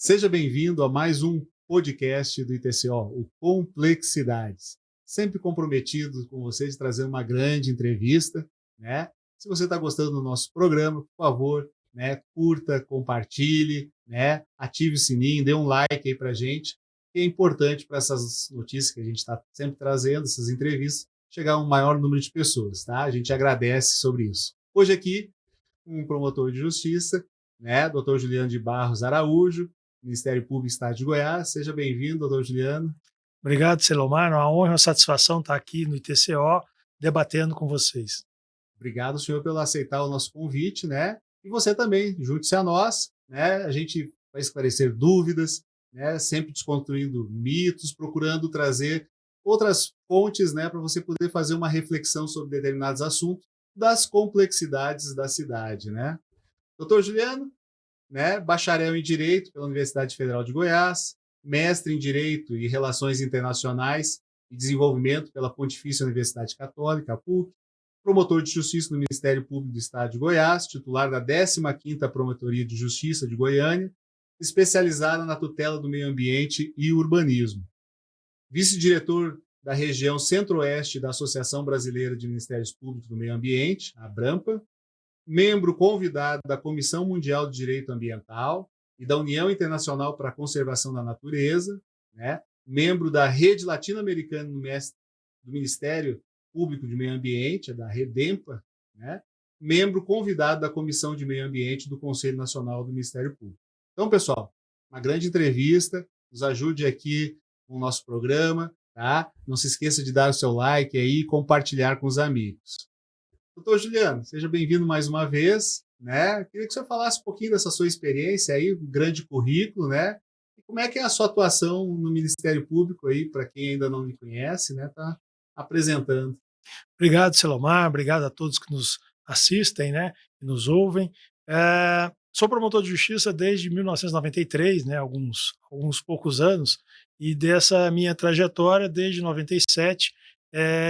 Seja bem-vindo a mais um podcast do ITCO, o Complexidades. Sempre comprometido com vocês de trazer uma grande entrevista, né? Se você está gostando do nosso programa, por favor, né, curta, compartilhe, né, ative o sininho, dê um like aí para a gente, que é importante para essas notícias que a gente está sempre trazendo, essas entrevistas, chegar a um maior número de pessoas, tá? A gente agradece sobre isso. Hoje aqui, um promotor de justiça, né, doutor Juliano de Barros Araújo, Ministério Público do Estado de Goiás. Seja bem-vindo, doutor Juliano. Obrigado, Selomar. É uma honra e uma satisfação estar aqui no ITCO debatendo com vocês. Obrigado, senhor, pelo aceitar o nosso convite, né? E você também, junte-se a nós, né? A gente vai esclarecer dúvidas, né? Sempre desconstruindo mitos, procurando trazer outras fontes, né? Para você poder fazer uma reflexão sobre determinados assuntos das complexidades da cidade, né? Doutor Juliano, né? Bacharel em Direito pela Universidade Federal de Goiás, mestre em Direito e Relações Internacionais e Desenvolvimento pela Pontifícia Universidade Católica, a PUC, promotor de Justiça no Ministério Público do Estado de Goiás, titular da 15ª Promotoria de Justiça de Goiânia, especializada na tutela do meio ambiente e urbanismo. Vice-diretor da região Centro-Oeste da Associação Brasileira de Ministérios Públicos do Meio Ambiente, a ABRAMPA, membro convidado da Comissão Mundial de Direito Ambiental e da União Internacional para a Conservação da Natureza, né? Membro da Rede Latino-Americana do Ministério Público de Meio Ambiente, da REDEMPA, né? Membro convidado da Comissão de Meio Ambiente do Conselho Nacional do Ministério Público. Então, pessoal, uma grande entrevista, nos ajude aqui com o nosso programa, tá? Não se esqueça de dar o seu like aí e compartilhar com os amigos. Doutor Juliano, seja bem-vindo mais uma vez, né? Queria que você falasse um pouquinho dessa sua experiência aí, um grande currículo, né? E como é que é a sua atuação no Ministério Público aí, para quem ainda não me conhece, né? Tá apresentando. Obrigado, Selomar. Obrigado a todos que nos assistem, né, que nos ouvem. Sou promotor de justiça desde 1993, né, alguns poucos anos, e dessa minha trajetória desde 97,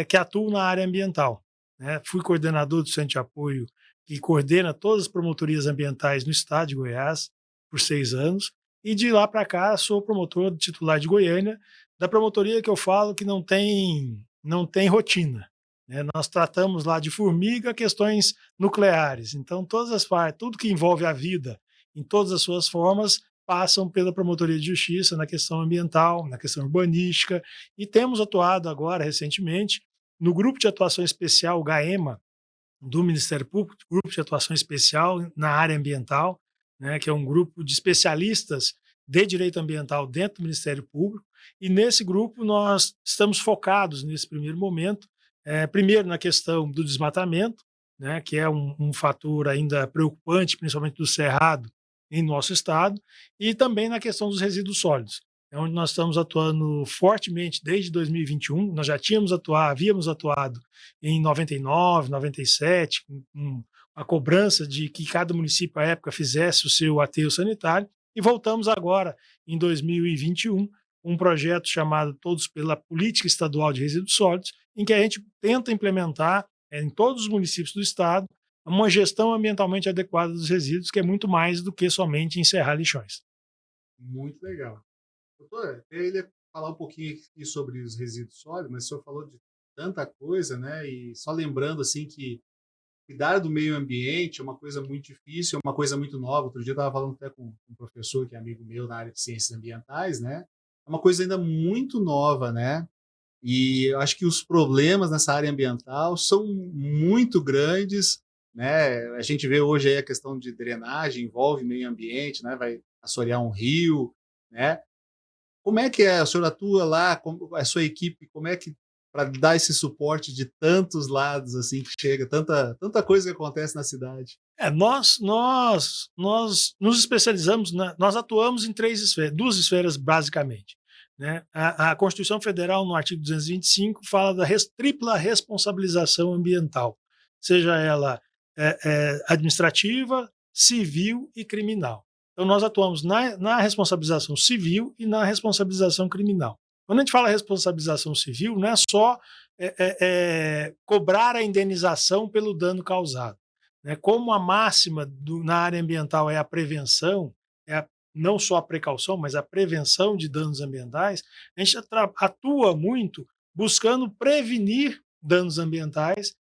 que atuo na área ambiental, né. Fui coordenador do Centro de Apoio que coordena todas as promotorias ambientais no estado de Goiás por 6 anos, e de lá para cá sou promotor titular de Goiânia, da promotoria que eu falo que não tem rotina, né. Nós tratamos lá de formiga questões nucleares, então todas as partes, tudo que envolve a vida em todas as suas formas, passam pela Promotoria de Justiça na questão ambiental, na questão urbanística, e temos atuado agora recentemente no Grupo de Atuação Especial, o GAEMA, do Ministério Público, Grupo de Atuação Especial na área ambiental, né, que é um grupo de especialistas de direito ambiental dentro do Ministério Público, e nesse grupo nós estamos focados nesse primeiro momento, primeiro na questão do desmatamento, né, que é um fator ainda preocupante, principalmente do cerrado em nosso estado, e também na questão dos resíduos sólidos, é onde nós estamos atuando fortemente desde 2021. Nós já havíamos atuado em 99, 97, com a cobrança de que cada município à época fizesse o seu aterro sanitário, e voltamos agora em 2021 um projeto chamado Todos pela Política Estadual de Resíduos Sólidos, em que a gente tenta implementar em todos os municípios do estado uma gestão ambientalmente adequada dos resíduos, que é muito mais do que somente encerrar lixões. Muito legal. Doutor, eu ia falar um pouquinho aqui sobre os resíduos sólidos, mas o senhor falou de tanta coisa, né? E só lembrando assim que cuidar do meio ambiente é uma coisa muito difícil, é uma coisa muito nova. Outro dia eu estava falando até com um professor que é amigo meu na área de ciências ambientais, né? É uma coisa ainda muito nova, né? E eu acho que os problemas nessa área ambiental são muito grandes, né? A gente vê hoje aí a questão de drenagem, envolve meio ambiente, né? Vai assorear um rio, né? Como é que é? A senhora atua lá, a sua equipe, como é que para dar esse suporte de tantos lados assim que chega, tanta coisa que acontece na cidade? Nós nos especializamos, nós atuamos em três esferas, duas esferas basicamente, né? A Constituição Federal, no artigo 225, fala da tripla responsabilização ambiental, seja ela administrativa, civil e criminal. Então nós atuamos na responsabilização civil e na responsabilização criminal. Quando a gente fala responsabilização civil, não é só cobrar a indenização pelo dano causado, né. Como a máxima na área ambiental é a prevenção, não só a precaução, mas a prevenção de danos ambientais, a gente atua muito buscando prevenir danos ambientais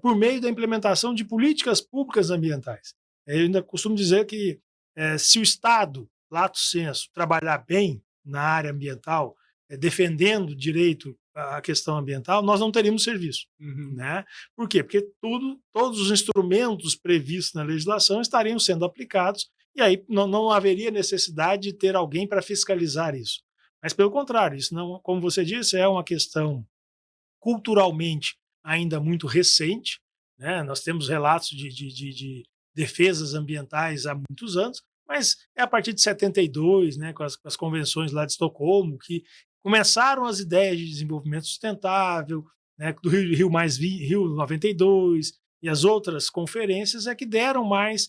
por meio da implementação de políticas públicas ambientais. Eu ainda costumo dizer que se o Estado, lato sensu, trabalhar bem na área ambiental, defendendo o direito à questão ambiental, nós não teríamos serviço. Uhum. Né? Por quê? Porque todos os instrumentos previstos na legislação estariam sendo aplicados e aí não haveria necessidade de ter alguém para fiscalizar isso. Mas, pelo contrário, isso não, como você disse, é uma questão culturalmente ainda muito recente. Né? Nós temos relatos de defesas ambientais há muitos anos, mas é a partir de 72, né, com as convenções lá de Estocolmo, que começaram as ideias de desenvolvimento sustentável, né, do Rio 92 e as outras conferências é que deram mais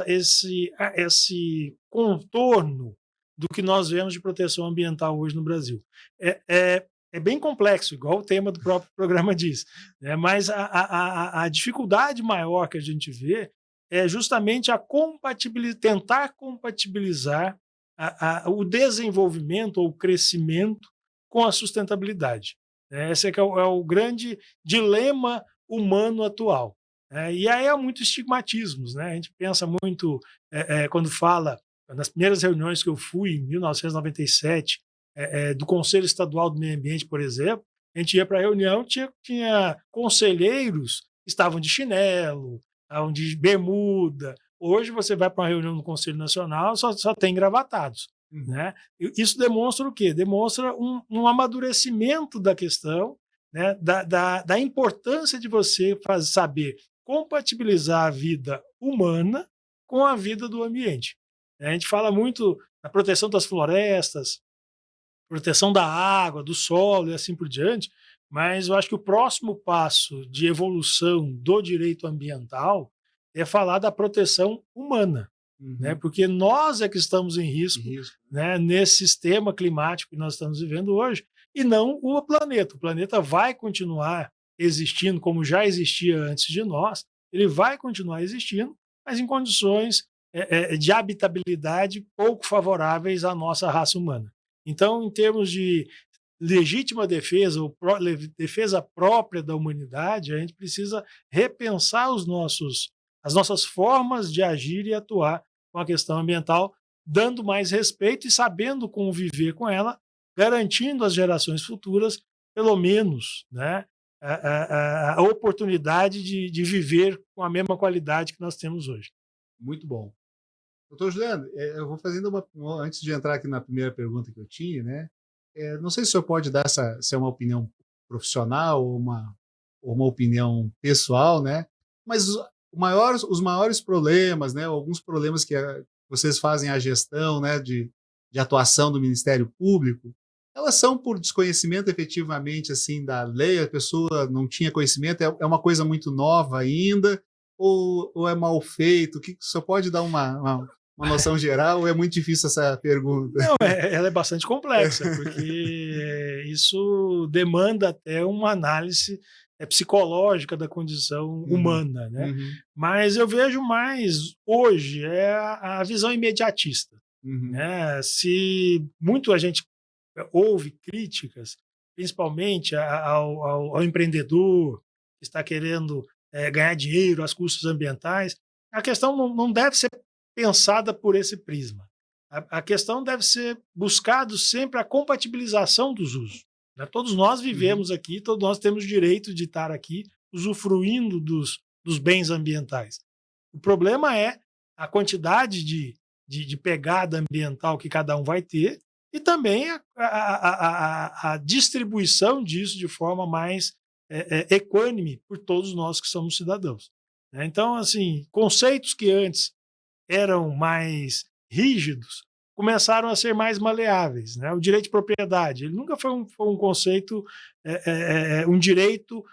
esse contorno do que nós vemos de proteção ambiental hoje no Brasil. É bem complexo, igual o tema do próprio programa diz, né? Mas a dificuldade maior que a gente vê é justamente tentar compatibilizar o desenvolvimento ou o crescimento com a sustentabilidade. Né? Esse é, que é o grande dilema humano atual. E aí há muitos estigmatismos. Né? A gente pensa muito, quando fala, nas primeiras reuniões que eu fui, em 1997, do Conselho Estadual do Meio Ambiente, por exemplo, a gente ia para a reunião, tinha conselheiros que estavam de chinelo, estavam de bermuda. Hoje você vai para uma reunião no Conselho Nacional, só tem gravatados. Né? Isso demonstra o quê? Demonstra um amadurecimento da questão, né? da importância de você saber compatibilizar a vida humana com a vida do ambiente. A gente fala muito na proteção das florestas, proteção da água, do solo e assim por diante, mas eu acho que o próximo passo de evolução do direito ambiental é falar da proteção humana, né? Porque nós é que estamos em risco, né, nesse sistema climático que nós estamos vivendo hoje, e não o planeta. O planeta vai continuar existindo como já existia antes de nós, ele vai continuar existindo, mas em condições de habitabilidade pouco favoráveis à nossa raça humana. Então, em termos de legítima defesa ou defesa própria da humanidade, a gente precisa repensar as nossas formas de agir e atuar com a questão ambiental, dando mais respeito e sabendo conviver com ela, garantindo às gerações futuras, pelo menos, né, a oportunidade de viver com a mesma qualidade que nós temos hoje. Muito bom. Doutor Juliano, eu vou fazendo antes de entrar aqui na primeira pergunta que eu tinha, né? Não sei se o senhor pode dar se é uma opinião profissional ou uma opinião pessoal, né? Mas os maiores problemas, né? Alguns problemas que vocês fazem a gestão, né? De atuação do Ministério Público, elas são por desconhecimento efetivamente assim da lei, a pessoa não tinha conhecimento, é uma coisa muito nova ainda, ou é mal feito? Que só pode dar uma noção geral ou é muito difícil essa pergunta? Não, ela é bastante complexa, porque isso demanda até uma análise psicológica da condição humana, né? Mas eu vejo mais hoje a visão imediatista. Né? Se muito a gente ouve críticas, principalmente ao empreendedor que está querendo ganhar dinheiro às custas ambientais, a questão não deve ser pensada por esse prisma. A questão deve ser buscado sempre a compatibilização dos usos. Né? Todos nós vivemos aqui, todos nós temos direito de estar aqui usufruindo dos bens ambientais. O problema é a quantidade de pegada ambiental que cada um vai ter e também a distribuição disso de forma mais equânime por todos nós que somos cidadãos. Né? Então, assim, conceitos que antes eram mais rígidos começaram a ser mais maleáveis. Né? O direito de propriedade, ele nunca foi um conceito, um direito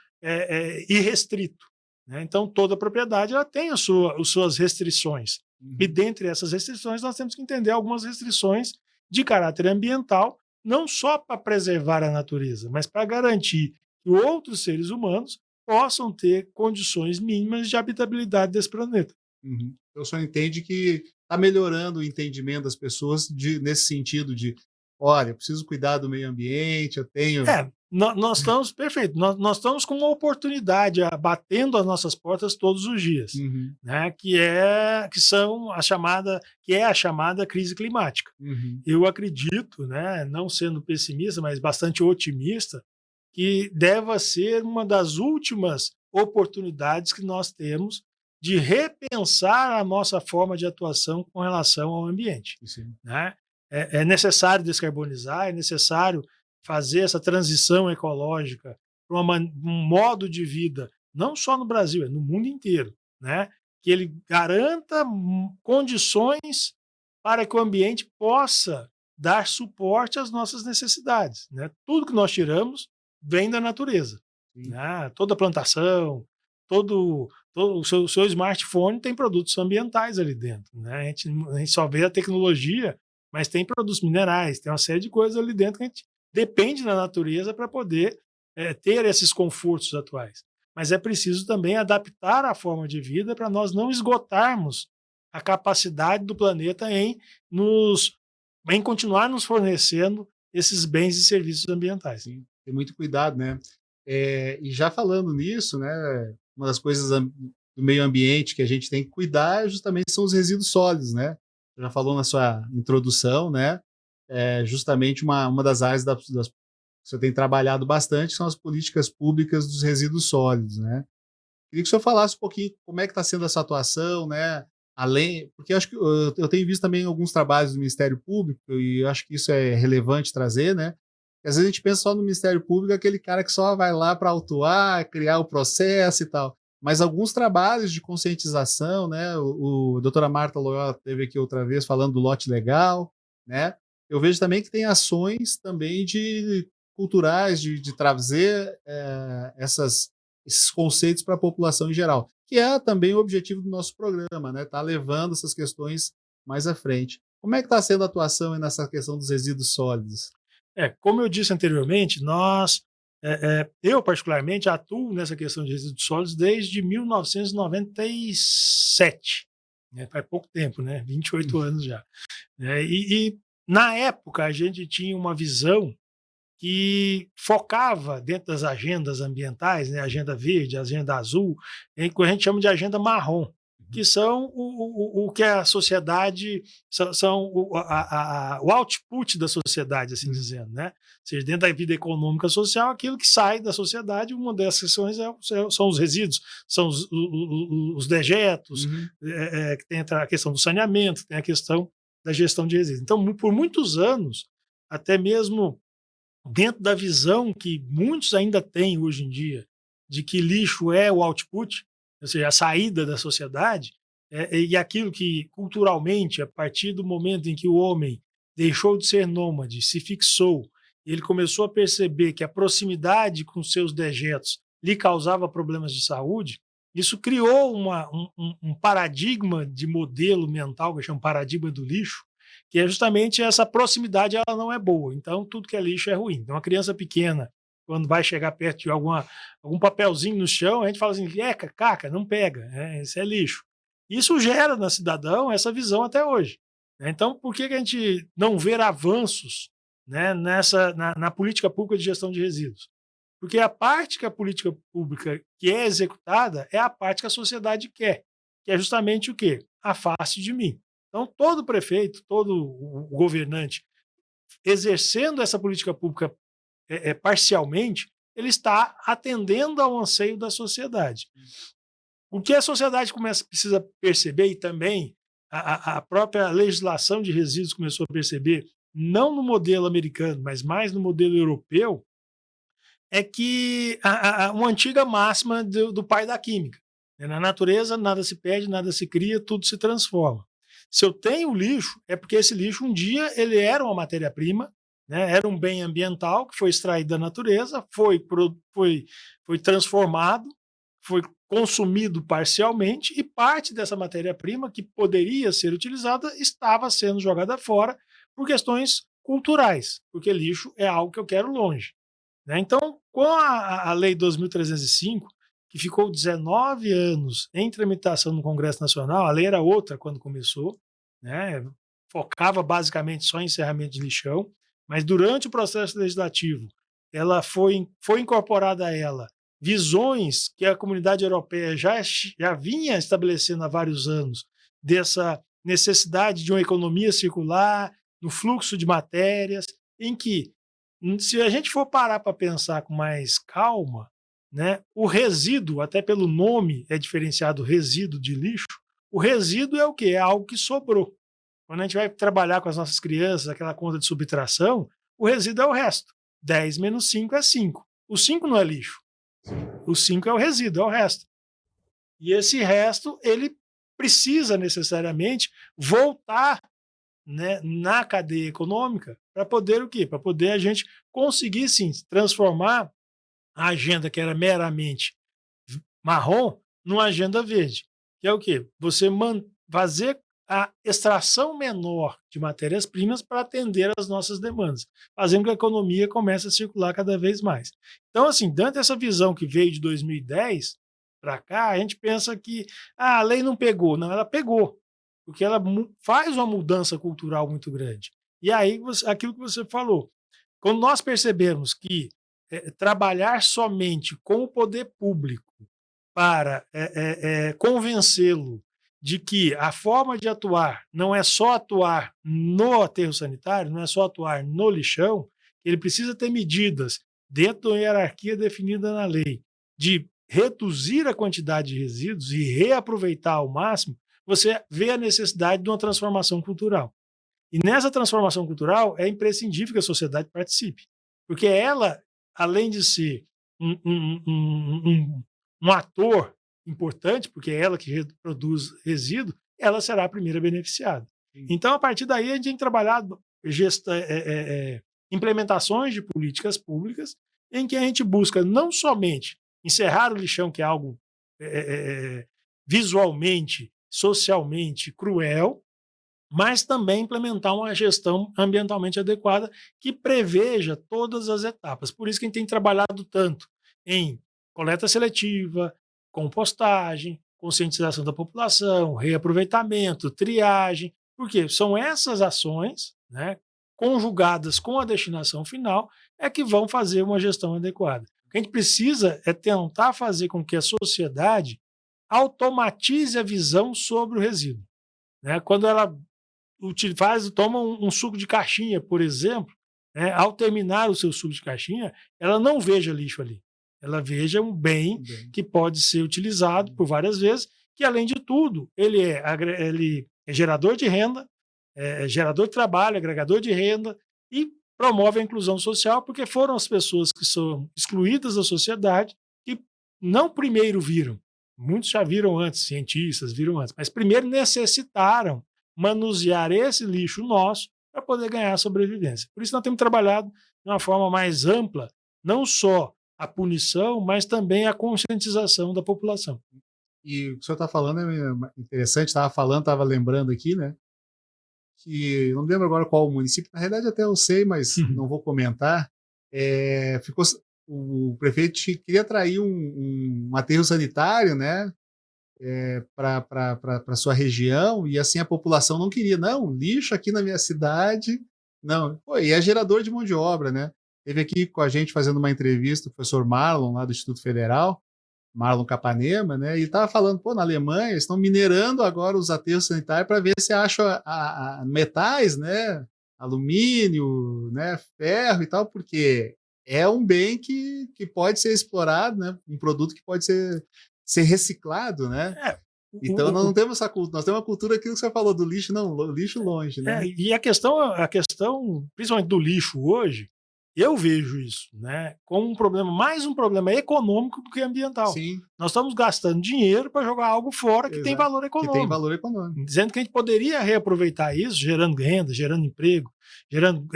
irrestrito. Né? Então, toda propriedade ela tem as suas restrições. E dentre essas restrições, nós temos que entender algumas restrições de caráter ambiental, não só para preservar a natureza, mas para garantir que outros seres humanos possam ter condições mínimas de habitabilidade desse planeta. Uhum. Então o senhor entende que está melhorando o entendimento das pessoas nesse sentido de, olha, eu preciso cuidar do meio ambiente, eu tenho. É, nós estamos perfeito, nós estamos com uma oportunidade batendo as nossas portas todos os dias, Uhum, né, que são a chamada crise climática. uhum, Eu acredito, né, não sendo pessimista, mas bastante otimista, que deva ser uma das últimas oportunidades que nós temos de repensar a nossa forma de atuação com relação ao ambiente, sim. né. É necessário descarbonizar, é necessário fazer essa transição ecológica para um modo de vida, não só no Brasil, é no mundo inteiro, né, que ele garanta condições para que o ambiente possa dar suporte às nossas necessidades, né. Tudo que nós tiramos vem da natureza, Sim. né, toda plantação, todo o seu smartphone tem produtos ambientais ali dentro, né, a gente só vê a tecnologia, mas tem produtos minerais, tem uma série de coisas ali dentro que a gente depende da natureza para poder, ter esses confortos atuais. Mas é preciso também adaptar a forma de vida para nós não esgotarmos a capacidade do planeta em continuar nos fornecendo esses bens e serviços ambientais. Sim, tem muito cuidado, né. E já falando nisso, né, uma das coisas do meio ambiente que a gente tem que cuidar justamente são os resíduos sólidos, né. Você já falou na sua introdução, né, justamente uma das áreas das que você tem trabalhado bastante são as políticas públicas dos resíduos sólidos, né. Queria que o senhor falasse um pouquinho como é que está sendo essa atuação, né, além porque eu acho que eu tenho visto também alguns trabalhos do Ministério Público e eu acho que isso é relevante trazer, né, que às vezes a gente pensa só no Ministério Público, aquele cara que só vai lá para autuar, criar o processo e tal, mas alguns trabalhos de conscientização, né, a doutora Marta Loyola esteve aqui outra vez falando do lote legal, né, eu vejo também que tem ações também de culturais, de trazer, esses conceitos para a população em geral, que é também o objetivo do nosso programa, né, tá levando essas questões mais à frente. Como é que está sendo a atuação aí nessa questão dos resíduos sólidos? Como eu disse anteriormente, eu particularmente atuo nessa questão de resíduos sólidos desde 1997, né, faz pouco tempo, né, 28 anos já, né, e na época a gente tinha uma visão que focava dentro das agendas ambientais, né, agenda verde, agenda azul, em que a gente chama de agenda marrom, que são o que a sociedade são o output da sociedade, assim Uhum, dizendo, né? Ou seja, dentro da vida econômica social, aquilo que sai da sociedade, uma dessas questões são os resíduos, são os dejetos, uhum, que tem a questão do saneamento, tem a questão da gestão de resíduos. Então, por muitos anos, até mesmo dentro da visão que muitos ainda têm hoje em dia, de que lixo é o output, ou seja, a saída da sociedade, e aquilo que culturalmente, a partir do momento em que o homem deixou de ser nômade, se fixou, ele começou a perceber que a proximidade com seus dejetos lhe causava problemas de saúde, isso criou um paradigma de modelo mental, que chama paradigma do lixo, que é justamente essa proximidade, ela não é boa, então tudo que é lixo é ruim. Então, uma criança pequena, quando vai chegar perto de algum papelzinho no chão, a gente fala assim: "Eca, caca, não pega, isso é lixo". Isso gera no cidadão essa visão até hoje, né. Então, por que que a gente não vê avanços, né, na política pública de gestão de resíduos? Porque a parte que a política pública que é executada é a parte que a sociedade quer, que é justamente o quê? Afaste de mim. Então, todo prefeito, todo o governante exercendo essa política pública parcialmente, ele está atendendo ao anseio da sociedade. O que a sociedade precisa perceber, e também a própria legislação de resíduos começou a perceber, não no modelo americano, mas mais no modelo europeu, é que uma antiga máxima do pai da química, né? Na natureza nada se perde, nada se cria, tudo se transforma. Se eu tenho lixo, é porque esse lixo um dia ele era uma matéria-prima, né? Era um bem ambiental que foi extraído da natureza, foi transformado, foi consumido parcialmente e parte dessa matéria-prima que poderia ser utilizada estava sendo jogada fora por questões culturais, porque lixo é algo que eu quero longe, né? Então, com a Lei 2.305, que ficou 19 anos em tramitação no Congresso Nacional. A lei era outra quando começou, né? Focava basicamente só em encerramento de lixão, mas durante o processo legislativo ela foi incorporada a ela visões que a comunidade europeia já vinha estabelecendo há vários anos, dessa necessidade de uma economia circular, no fluxo de matérias, em que, se a gente for parar para pensar com mais calma, né, o resíduo, até pelo nome é diferenciado resíduo de lixo, o resíduo é o quê? É algo que sobrou. Quando a gente vai trabalhar com as nossas crianças, aquela conta de subtração, o resíduo é o resto. 10 menos 5 é 5. O 5 não é lixo. O 5 é o resíduo, é o resto. E esse resto, ele precisa necessariamente voltar, né, na cadeia econômica para poder o quê? Para poder a gente conseguir, sim, transformar a agenda que era meramente marrom numa agenda verde, que é o quê? Você fazer a extração menor de matérias-primas para atender às nossas demandas, fazendo com que a economia comece a circular cada vez mais. Então, assim, dentro dessa visão que veio de 2010 para cá, a gente pensa que a lei não pegou. Não, ela pegou, porque ela faz uma mudança cultural muito grande. E aí, aquilo que você falou, quando nós percebemos que trabalhar somente com o poder público para convencê-lo de que a forma de atuar não é só atuar no aterro sanitário, não é só atuar no lixão, ele precisa ter medidas dentro da hierarquia definida na lei de reduzir a quantidade de resíduos e reaproveitar ao máximo, você vê a necessidade de uma transformação cultural. E nessa transformação cultural é imprescindível que a sociedade participe, porque ela, além de ser um ator importante, porque é ela que produz resíduo, ela será a primeira beneficiada. Então, a partir daí, a gente tem trabalhado implementações de políticas públicas em que a gente busca não somente encerrar o lixão, que é algo visualmente, socialmente cruel, mas também implementar uma gestão ambientalmente adequada que preveja todas as etapas. Por isso que a gente tem trabalhado tanto em coleta seletiva, compostagem, conscientização da população, reaproveitamento, triagem, porque são essas ações, né, conjugadas com a destinação final, é que vão fazer uma gestão adequada. O que a gente precisa é tentar fazer com que a sociedade automatize a visão sobre o resíduo, né? Quando ela toma um suco de caixinha, por exemplo, né, ao terminar o seu suco de caixinha, ela não veja lixo ali. Ela veja um bem que pode ser utilizado por várias vezes, que, além de tudo, ele é gerador de renda, é gerador de trabalho, agregador de renda e promove a inclusão social, porque foram as pessoas que são excluídas da sociedade que não primeiro viram, muitos já viram antes, cientistas viram antes, mas primeiro necessitaram manusear esse lixo nosso para poder ganhar sobrevivência. Por isso nós temos trabalhado de uma forma mais ampla, não só a punição, mas também a conscientização da população. E o que o senhor está falando é interessante, estava lembrando aqui, né? Que não me lembro agora qual o município, na realidade até eu sei, mas não vou comentar. O prefeito queria atrair um aterro sanitário, né? Para a sua região, e assim a população não queria, não, lixo aqui na minha cidade, não. Pô, e é gerador de mão de obra, né? Teve aqui com a gente fazendo uma entrevista o professor Marlon, lá do Instituto Federal, Marlon Capanema, né? E ele estava falando, pô, na Alemanha eles estão minerando agora os aterros sanitários para ver se acham metais, né? Alumínio, né? Ferro e tal, porque é um bem que pode ser explorado, né? Um produto que pode ser reciclado, né? Então nós não temos essa cultura, nós temos uma cultura, aquilo que você falou, do lixo, não, lixo longe, né? E a questão, principalmente do lixo hoje, eu vejo isso, né, como mais um problema econômico do que ambiental. Sim. Nós estamos gastando dinheiro para jogar algo fora que tem valor econômico. Que tem valor econômico. Dizendo que a gente poderia reaproveitar isso, gerando renda, gerando emprego, gerando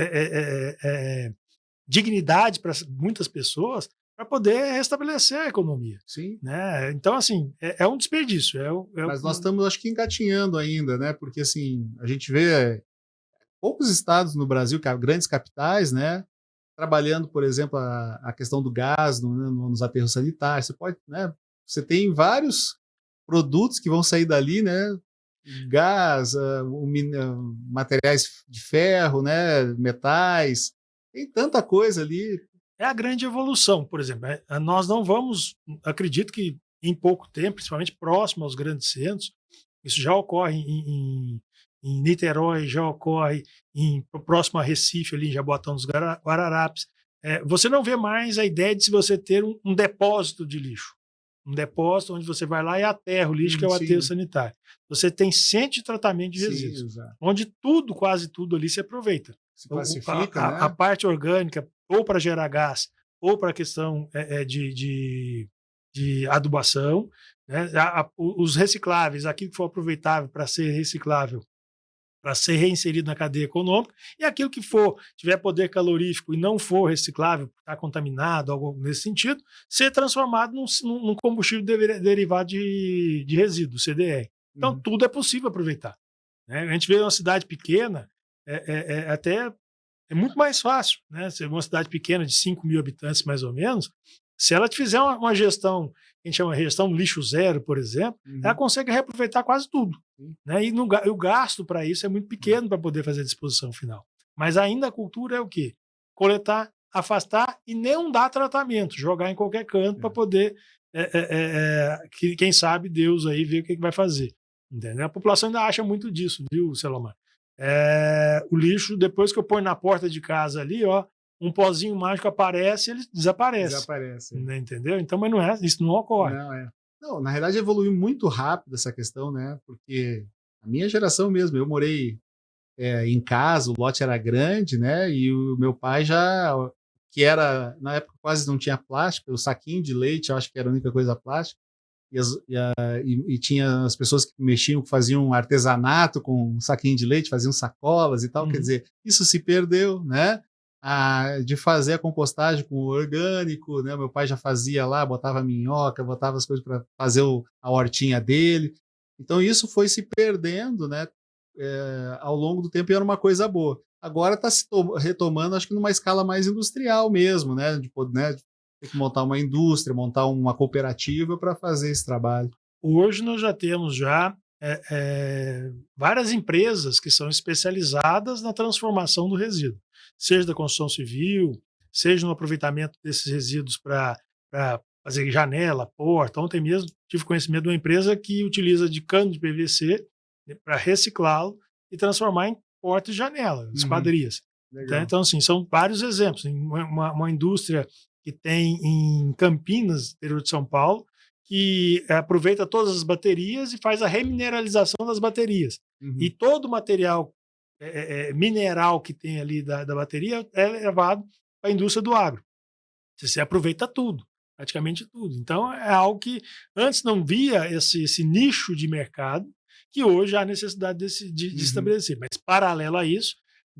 dignidade para muitas pessoas, para poder restabelecer a economia. Sim. Né? Então, assim, é um desperdício. Mas nós estamos, acho que, engatinhando ainda, né? Porque, assim, a gente vê poucos estados no Brasil, grandes capitais, né? Trabalhando, por exemplo, a questão do gás nos aterros sanitários. Você pode, né? você tem vários produtos que vão sair dali, né? Gás, materiais de ferro, né? Metais, tem tanta coisa ali. É a grande evolução, por exemplo. Nós não vamos, acredito que em pouco tempo, principalmente próximo aos grandes centros, isso já ocorre em Niterói, já ocorre próximo a Recife, ali em Jaboatão dos Guararapes. Você não vê mais a ideia de se você ter um depósito de lixo. Um depósito onde você vai lá e aterra o lixo, que é o aterro Sim, sanitário. Você tem centro de tratamento de sim, resíduos, exato. onde tudo, quase tudo ali se aproveita. Se classifica, A né? parte orgânica, ou para gerar gás, ou para a questão de adubação, né? Os recicláveis, aquilo que for aproveitável para ser reciclável, para ser reinserido na cadeia econômica, e aquilo que tiver poder calorífico e não for reciclável, está contaminado, algo nesse sentido, ser transformado num combustível derivado de resíduo, CDR. Então, Uhum. tudo é possível aproveitar, né? A gente vê uma cidade pequena, até é muito mais fácil, né? Ser uma cidade pequena de 5.000 habitantes, mais ou menos, se ela fizer uma gestão, que a gente chama de gestão lixo zero, por exemplo, ela Uhum. consegue reaproveitar quase tudo, Sim. né? E o gasto para isso é muito pequeno para poder fazer a disposição final. Mas ainda a cultura é o quê? Coletar, afastar e não dar tratamento, jogar em qualquer canto para É. poder, quem sabe Deus aí ver o que vai fazer. Entendeu? A população ainda acha muito disso, viu, Selomar? O lixo, depois que eu ponho na porta de casa ali, ó, um pozinho mágico aparece, ele desaparece, Desaparece. né, entendeu? Então, mas não é, isso não ocorre. Não, é. Não, na realidade evoluiu muito rápido essa questão, né? Porque a minha geração mesmo, eu morei em casa, o lote era grande, né? E o meu pai já, que era, na época quase não tinha plástico, o saquinho de leite, eu acho que era a única coisa plástica. E tinha as pessoas que mexiam, que faziam artesanato com um saquinho de leite, faziam sacolas e tal. Quer Uhum. dizer, isso se perdeu, né? De fazer a compostagem com o orgânico, né? Meu pai já fazia lá, botava minhoca, botava as coisas para fazer a hortinha dele. Então isso foi se perdendo, né? Ao longo do tempo e era uma coisa boa. Agora está se retomando, acho que numa escala mais industrial mesmo, né? De ter que montar uma indústria, montar uma cooperativa para fazer esse trabalho. Hoje nós já temos várias empresas que são especializadas na transformação do resíduo, seja da construção civil, seja no aproveitamento desses resíduos para fazer janela, porta. Ontem mesmo tive conhecimento de uma empresa que utiliza de cano de PVC para reciclá-lo e transformar em porta e janela, Uhum, esquadrias. legal. Então, assim, são vários exemplos. Uma indústria que tem em Campinas, interior de São Paulo, que aproveita todas as baterias e faz a remineralização das baterias. E Uhum, todo o material mineral que tem ali da bateria é levado para a indústria do agro. Você aproveita tudo, praticamente tudo. Então é algo que antes não via esse nicho de mercado, que hoje há necessidade de uhum, estabelecer. Mas paralelo a isso,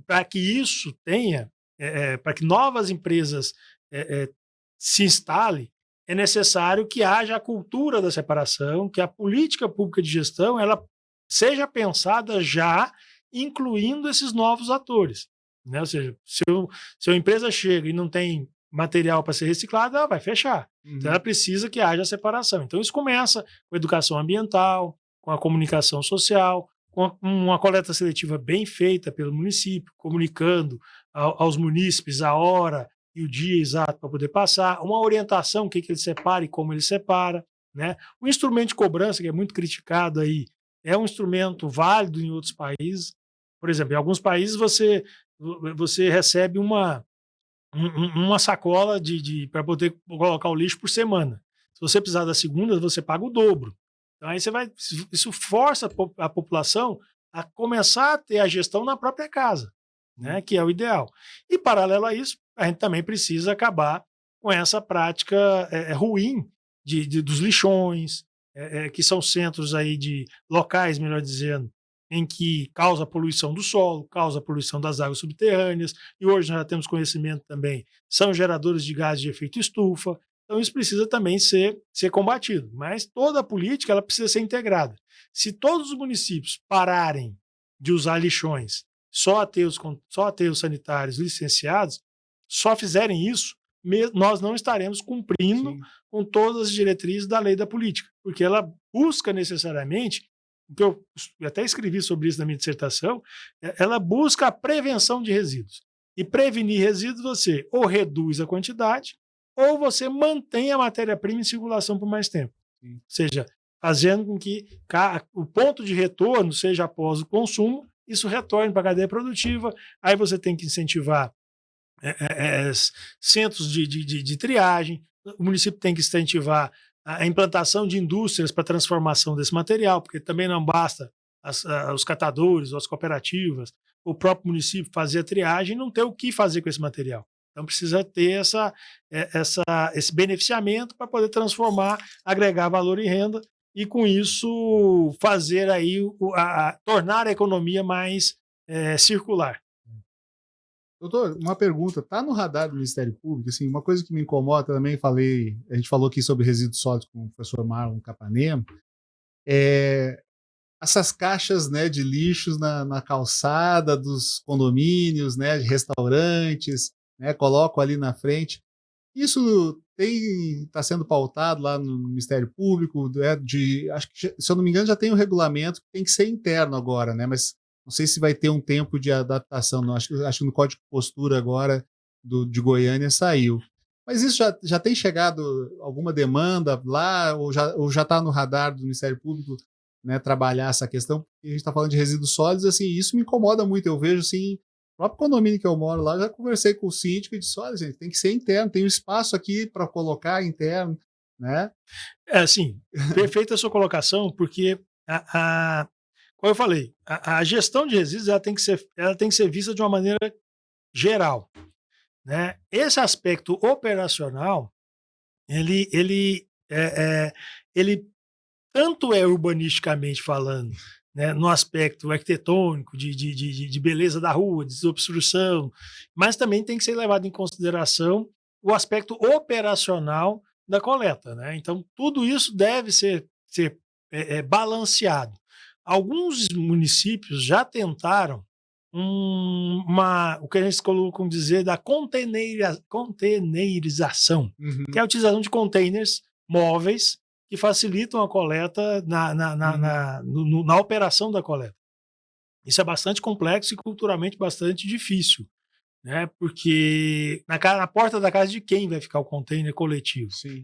para que isso tenha, para que novas empresas se instalem, é necessário que haja a cultura da separação, que a política pública de gestão ela seja pensada já incluindo esses novos atores, né? Ou seja, se a empresa chega e não tem material para ser reciclado, ela vai fechar. Então ela uhum, precisa que haja separação. Então isso começa com a educação ambiental, com a comunicação social, com uma coleta seletiva bem feita pelo município, comunicando aos munícipes a hora e o dia exato para poder passar, uma orientação, o que ele separa e como ele separa, né? O instrumento de cobrança, que é muito criticado aí, é um instrumento válido em outros países. Por exemplo, em alguns países você recebe uma sacola para poder colocar o lixo por semana. Se você precisar da segunda, você paga o dobro. Então aí isso força a população a começar a ter a gestão na própria casa, né, uhum, que é o ideal. E paralelo a isso, a gente também precisa acabar com essa prática ruim dos lixões, que são centros aí de locais, melhor dizendo, em que causa poluição do solo, causa poluição das águas subterrâneas, e hoje nós já temos conhecimento também, são geradores de gases de efeito estufa. Então isso precisa também ser combatido, mas toda a política ela precisa ser integrada. Se todos os municípios pararem de usar lixões, só aterros sanitários licenciados, só fizerem isso, nós não estaremos cumprindo Sim. com todas as diretrizes da lei da política, porque ela busca necessariamente, o que eu até escrevi sobre isso na minha dissertação, ela busca a prevenção de resíduos. E prevenir resíduos você ou reduz a quantidade ou você mantém a matéria-prima em circulação por mais tempo. Sim. Ou seja, fazendo com que o ponto de retorno seja após o consumo, isso retorne para a cadeia produtiva, aí você tem que incentivar centros de triagem, o município tem que incentivar a implantação de indústrias para transformação desse material, porque também não basta os catadores, ou as cooperativas, o próprio município fazer a triagem e não ter o que fazer com esse material. Então precisa ter esse beneficiamento para poder transformar, agregar valor e renda e com isso fazer aí tornar a economia mais circular. Doutor, uma pergunta, tá no radar do Ministério Público, assim, uma coisa que me incomoda, também a gente falou aqui sobre resíduos sólidos com o professor Marlon Capanema, essas caixas, né, de lixos na calçada dos condomínios, né, de restaurantes, né, colocam ali na frente. Isso está sendo pautado lá no Ministério Público, acho que, se eu não me engano, já tem um regulamento que tem que ser interno agora, né, mas não sei se vai ter um tempo de adaptação, não. Acho que no Código de Postura agora de Goiânia saiu. Mas isso já tem chegado alguma demanda lá, ou já está no radar do Ministério Público, né, trabalhar essa questão? Porque a gente está falando de resíduos sólidos, assim, isso me incomoda muito. Eu vejo, assim, o próprio condomínio que eu moro lá, eu já conversei com o síndico e disse: olha, gente, tem que ser interno, tem um espaço aqui para colocar interno, né? Assim, perfeita a sua colocação, porque como eu falei, a gestão de resíduos ela tem que ser vista de uma maneira geral, né? Esse aspecto operacional, ele tanto é urbanisticamente falando, né, no aspecto arquitetônico, de beleza da rua, de desobstrução, mas também tem que ser levado em consideração o aspecto operacional da coleta, né? Então, tudo isso deve ser balanceado. Alguns municípios já tentaram o que a gente colocam dizer da containerização, que é a utilização de containers móveis que facilitam a coleta na operação da coleta. Isso é bastante complexo e culturalmente bastante difícil, né? Porque na porta da casa de quem vai ficar o container coletivo? Sim.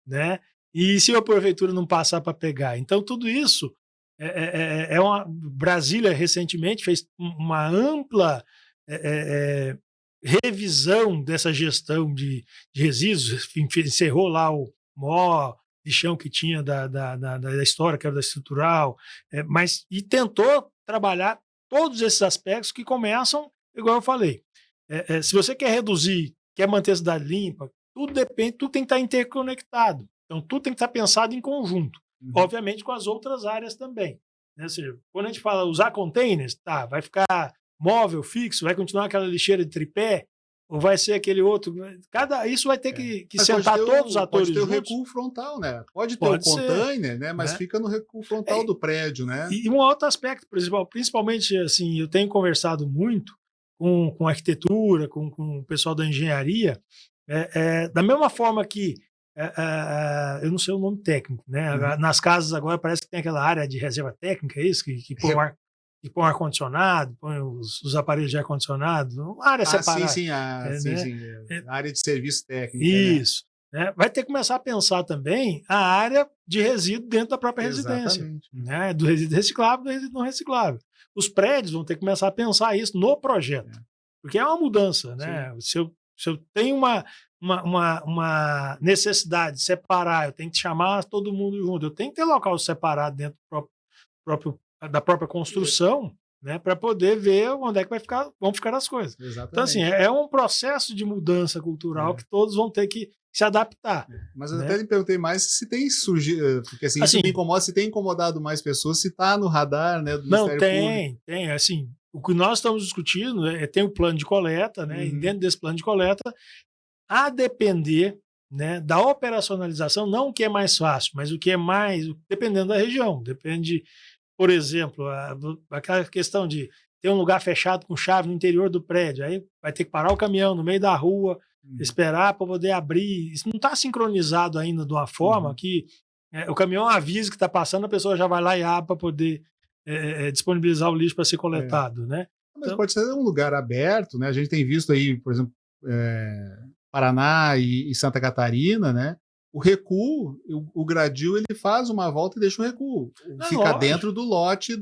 Né? E se a prefeitura não passar para pegar? Então, tudo isso Brasília recentemente fez uma ampla revisão dessa gestão de resíduos, encerrou lá o maior lixão que tinha da história, que era da estrutural, e tentou trabalhar todos esses aspectos que começam, igual eu falei, se você quer reduzir, quer manter a cidade limpa, tudo depende, tudo tem que estar interconectado. Então, tudo tem que estar pensado em conjunto, obviamente com as outras áreas também. Né? Ou seja, quando a gente fala usar containers, tá, vai ficar móvel, fixo, vai continuar aquela lixeira de tripé, ou vai ser aquele outro. Isso vai ter que sentar todos os atores juntos. Pode ter o recuo frontal, né? Pode ter o container, né? Mas fica no recuo frontal do prédio, né? E um outro aspecto, principalmente, assim, eu tenho conversado muito com arquitetura, com o pessoal da engenharia, da mesma forma que eu não sei o nome técnico, né? Nas casas agora parece que tem aquela área de reserva técnica, é isso? Que põe ar-condicionado, põe os aparelhos de ar-condicionado, uma área separada. Sim, a área de serviço técnico. Isso. Né? Vai ter que começar a pensar também a área de resíduo dentro da própria residência. Né? Do resíduo reciclável do resíduo não reciclável. Os prédios vão ter que começar a pensar isso no projeto. Porque é uma mudança. Né? Se eu tenho uma necessidade de separar, eu tenho que chamar todo mundo junto, eu tenho que ter local separado dentro da própria construção, né, para poder ver onde é que vão ficar as coisas. Exatamente. Então, assim, é um processo de mudança cultural que todos vão ter que se adaptar. Mas eu até lhe perguntei mais se tem surgido, porque assim, isso me incomoda, se tem incomodado mais pessoas, se está no radar, né, do Ministério Público. Tem, assim, o que nós estamos discutindo tem o plano de coleta, né, e dentro desse plano de coleta, a depender, né, da operacionalização, não o que é mais fácil, mas o que é mais, dependendo da região, depende. Por exemplo, aquela questão de ter um lugar fechado com chave no interior do prédio, aí vai ter que parar o caminhão no meio da rua esperar para poder abrir. Isso não está sincronizado ainda de uma forma que o caminhão avisa que está passando, a pessoa já vai lá e abre para poder disponibilizar o lixo para ser coletado, né? Mas então, pode ser um lugar aberto, né? A gente tem visto aí, por exemplo, Paraná e Santa Catarina, né? O recuo, o gradil, ele faz uma volta e deixa o recuo. Fica dentro do lote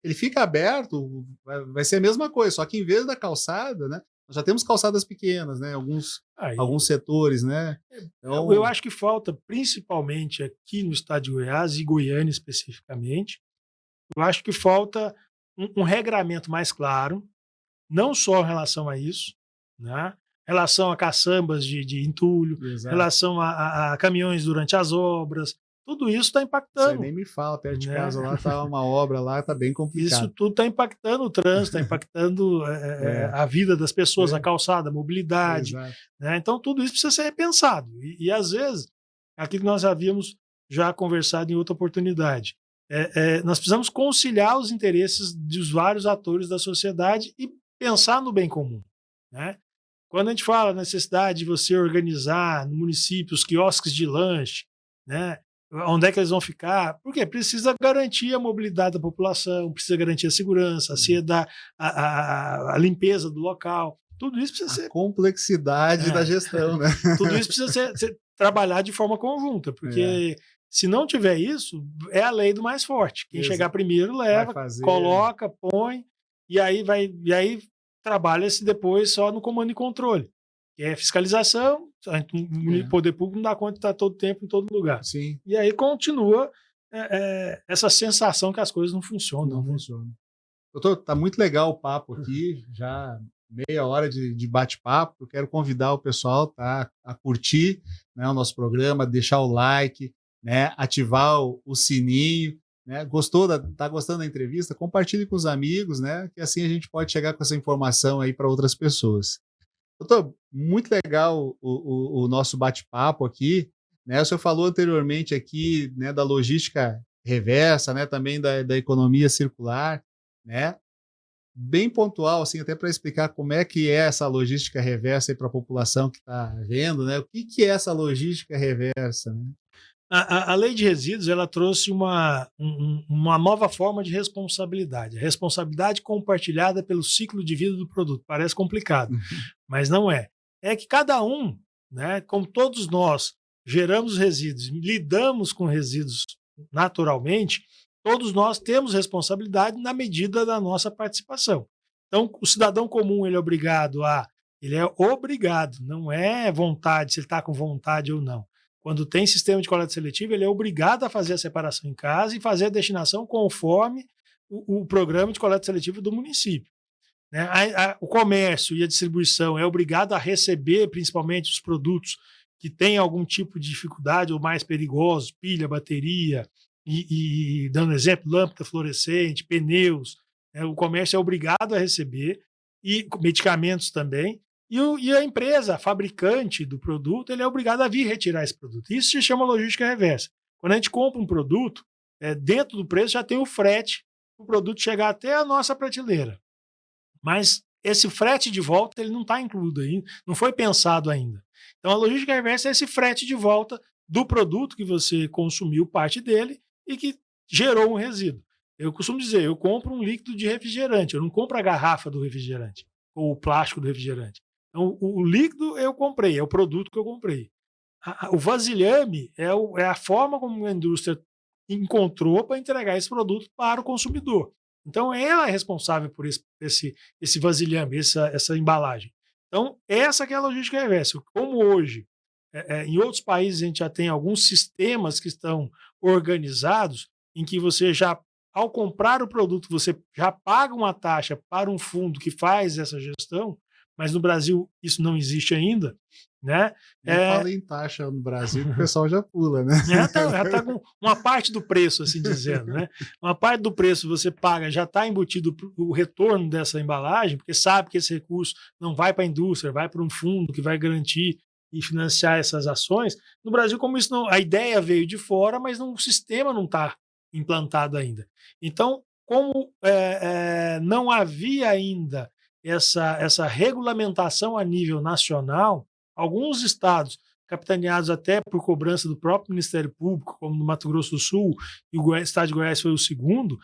ele fica aberto, vai ser a mesma coisa, só que em vez da calçada, né? Nós já temos calçadas pequenas, né? Alguns setores, né? Então, eu acho que falta, principalmente aqui no estado de Goiás e Goiânia especificamente, eu acho que falta um regramento mais claro, não só em relação a isso, né? Relação a caçambas de entulho, Exato. Relação a caminhões durante as obras, tudo isso está impactando. Você nem me fala, perto de casa lá está uma obra lá, está bem complicado. Isso tudo está impactando o trânsito, está impactando a vida das pessoas, a calçada, a mobilidade. Né? Então tudo isso precisa ser repensado. E às vezes, aquilo que nós havíamos já conversado em outra oportunidade, nós precisamos conciliar os interesses dos vários atores da sociedade e pensar no bem comum. Né? Quando a gente fala da necessidade de você organizar no município os quiosques de lanche, né? Onde é que eles vão ficar? Porque precisa garantir a mobilidade da população, precisa garantir a segurança, a limpeza do local. Tudo isso precisa ser... complexidade da gestão, né? Tudo isso precisa ser trabalhado de forma conjunta, porque se não tiver isso, é a lei do mais forte. Quem chegar primeiro leva, coloca, põe, e aí trabalha-se depois só no comando e controle, que é fiscalização, o poder público não dá conta de estar todo tempo em todo lugar. Sim. E aí continua essa sensação que as coisas não funcionam. Não funcionam. Doutor, tá muito legal o papo aqui, já meia hora de bate-papo. Eu quero convidar o pessoal a curtir, né, o nosso programa, deixar o like, né, ativar o sininho. Né? Tá gostando da entrevista? Compartilhe com os amigos, né? Que assim a gente pode chegar com essa informação aí para outras pessoas. Doutor, muito legal o nosso bate-papo aqui, né? O senhor falou anteriormente aqui, né, da logística reversa, né? Também da economia circular, né? Bem pontual, assim, até para explicar como é que é essa logística reversa para a população que está vendo, né? O que é essa logística reversa, né? A lei de resíduos ela trouxe uma nova forma de responsabilidade. A responsabilidade compartilhada pelo ciclo de vida do produto. Parece complicado, mas não é. É que cada um, né, como todos nós, geramos resíduos, lidamos com resíduos naturalmente, todos nós temos responsabilidade na medida da nossa participação. Então, o cidadão comum ele é obrigado, não é vontade, se ele está com vontade ou não. Quando tem sistema de coleta seletiva, ele é obrigado a fazer a separação em casa e fazer a destinação conforme o programa de coleta seletiva do município. Né? O comércio e a distribuição é obrigado a receber, principalmente, os produtos que têm algum tipo de dificuldade ou mais perigosos, pilha, bateria, e dando exemplo, lâmpada fluorescente, pneus. Né? O comércio é obrigado a receber, e medicamentos também. E a empresa, a fabricante do produto, ele é obrigado a vir retirar esse produto. Isso se chama logística reversa. Quando a gente compra um produto, dentro do preço já tem o frete para o produto chegar até a nossa prateleira. Mas esse frete de volta ele não está incluído ainda, não foi pensado ainda. Então a logística reversa é esse frete de volta do produto que você consumiu parte dele e que gerou um resíduo. Eu costumo dizer, eu compro um líquido de refrigerante, eu não compro a garrafa do refrigerante ou o plástico do refrigerante. Então, o líquido eu comprei, é o produto que eu comprei. O vasilhame é a forma como a indústria encontrou para entregar esse produto para o consumidor. Então, ela é responsável por esse vasilhame, essa embalagem. Então, essa que é a logística reversa. Como hoje, em outros países, a gente já tem alguns sistemas que estão organizados em que você já, ao comprar o produto, você já paga uma taxa para um fundo que faz essa gestão, mas no Brasil isso não existe ainda, né? Fala em taxa no Brasil, o pessoal já pula, né? Já tá com uma parte do preço, assim dizendo, né? Uma parte do preço você paga, já está embutido o retorno dessa embalagem, porque sabe que esse recurso não vai para a indústria, vai para um fundo que vai garantir e financiar essas ações. No Brasil, como isso não, a ideia veio de fora, mas o sistema não está implantado ainda. Então, como não havia ainda essa regulamentação a nível nacional, alguns estados, capitaneados até por cobrança do próprio Ministério Público, como no Mato Grosso do Sul, e o estado de Goiás foi o segundo,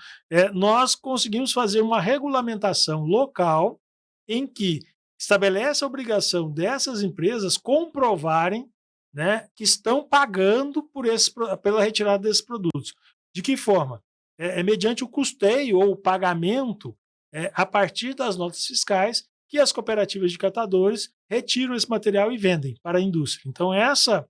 nós conseguimos fazer uma regulamentação local em que estabelece a obrigação dessas empresas comprovarem, né, que estão pagando pela retirada desses produtos. De que forma? Mediante o custeio ou o pagamento a partir das notas fiscais que as cooperativas de catadores retiram esse material e vendem para a indústria. Então, essa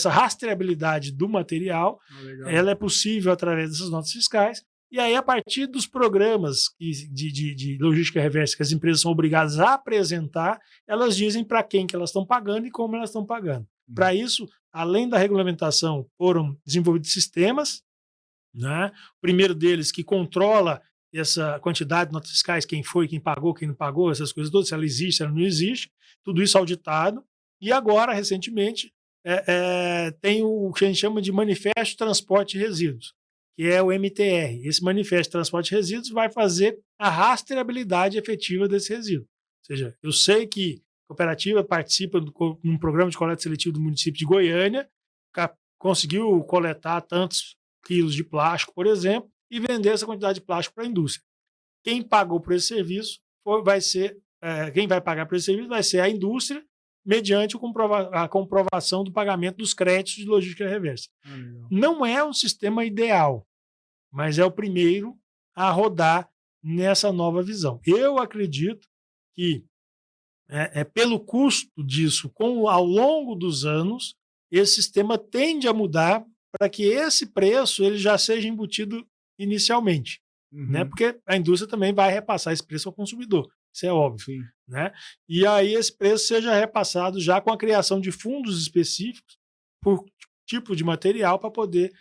rastreabilidade do material, ela é possível através dessas notas fiscais, e aí, a partir dos programas de logística reversa que as empresas são obrigadas a apresentar, elas dizem para quem que elas estão pagando e como elas estão pagando. Para isso, além da regulamentação, foram desenvolvidos sistemas, né? O primeiro deles que controla essa quantidade de notas fiscais, quem foi, quem pagou, quem não pagou, essas coisas todas, se ela existe, se ela não existe, tudo isso auditado. E agora, recentemente, tem o que a gente chama de Manifesto de Transporte de Resíduos, que é o MTR. Esse Manifesto de Transporte de Resíduos vai fazer a rastreabilidade efetiva desse resíduo. Ou seja, eu sei que a cooperativa participa de um programa de coleta seletiva do município de Goiânia, conseguiu coletar tantos quilos de plástico, por exemplo, e vender essa quantidade de plástico para a indústria. Quem pagou por esse serviço quem vai pagar por esse serviço vai ser a indústria, mediante a comprovação do pagamento dos créditos de logística reversa. Não é um sistema ideal, mas é o primeiro a rodar nessa nova visão. Eu acredito que, pelo custo disso, ao longo dos anos, esse sistema tende a mudar para que esse preço ele já seja embutido inicialmente, né? Porque a indústria também vai repassar esse preço ao consumidor, isso é óbvio, né? E aí esse preço seja repassado já com a criação de fundos específicos por tipo de material para poder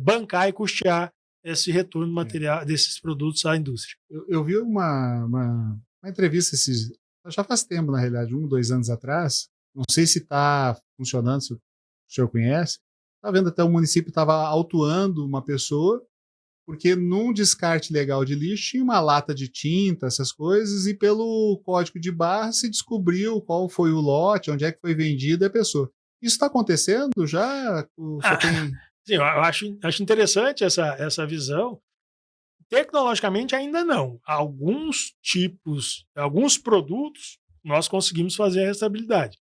bancar e custear esse retorno do material desses produtos à indústria. Eu vi uma entrevista já faz tempo, na realidade, 1, 2 anos atrás, não sei se está funcionando, se o senhor conhece, está vendo até o município estava autuando uma pessoa porque num descarte legal de lixo tinha uma lata de tinta, essas coisas, e pelo código de barra se descobriu qual foi o lote, onde é que foi vendida a pessoa. Isso está acontecendo já? Sim, eu acho interessante essa visão. Tecnologicamente ainda não. Alguns produtos, nós conseguimos fazer a rastreabilidade.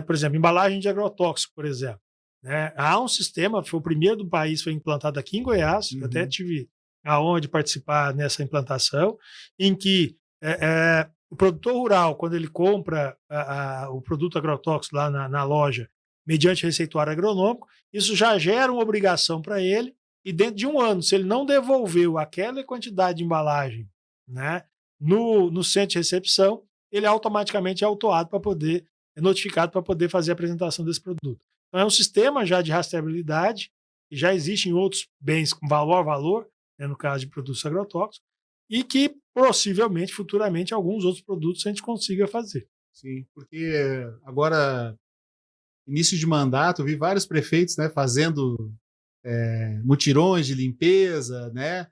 Por exemplo, embalagem de agrotóxico, por exemplo. Há um sistema, foi o primeiro do país, foi implantado aqui em Goiás, eu até tive a honra de participar nessa implantação, em que o produtor rural, quando ele compra o produto agrotóxico lá na loja, mediante receituário agronômico, isso já gera uma obrigação para ele, e dentro de um ano, se ele não devolveu aquela quantidade de embalagem, né, no centro de recepção, ele automaticamente é autuado notificado para poder fazer a apresentação desse produto. Então, é um sistema já de rastreabilidade, que já existe em outros bens com valor, né, no caso de produtos agrotóxicos, e que possivelmente, futuramente, alguns outros produtos a gente consiga fazer. Sim, porque agora, início de mandato, eu vi vários prefeitos, né, fazendo mutirões de limpeza, né?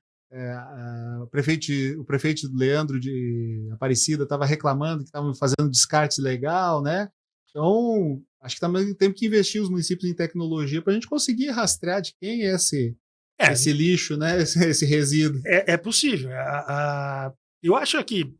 O prefeito Leandro de Aparecida estava reclamando que estavam fazendo descarte legal, né? Então, acho que também temos que investir os municípios em tecnologia para a gente conseguir rastrear de quem é esse lixo, né? Esse resíduo. É possível. Eu acho que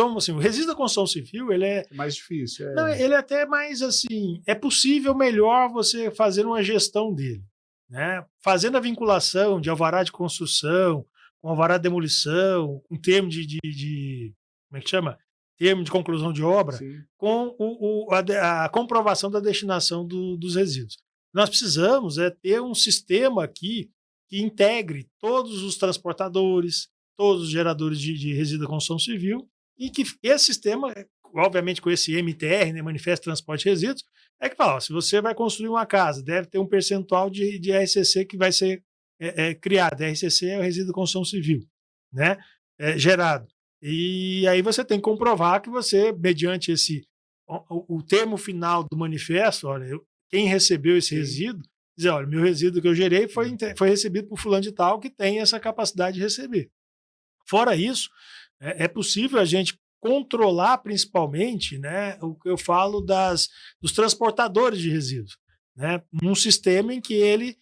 o resíduo da construção civil ele é mais difícil. Não, ele é até mais assim. É possível melhor você fazer uma gestão dele, né? Fazendo a vinculação de alvará de construção, com alvará de demolição, com termo como é que chama? Termo de conclusão de obra, sim, com a comprovação da destinação dos resíduos. Nós precisamos ter um sistema aqui que integre todos os transportadores, todos os geradores de resíduo da construção civil, e que esse sistema, obviamente com esse MTR, né, Manifesto de Transporte de Resíduos, que fala, se você vai construir uma casa, deve ter um percentual de RCC que vai ser criado. RCC é o resíduo da construção civil, né, gerado. E aí você tem que comprovar que você, mediante o termo final do manifesto, olha, quem recebeu esse resíduo, dizer, olha, meu resíduo que eu gerei foi recebido por fulano de tal que tem essa capacidade de receber. Fora isso, é possível a gente controlar principalmente, né, o que eu falo dos transportadores de resíduos, né, num sistema em que ele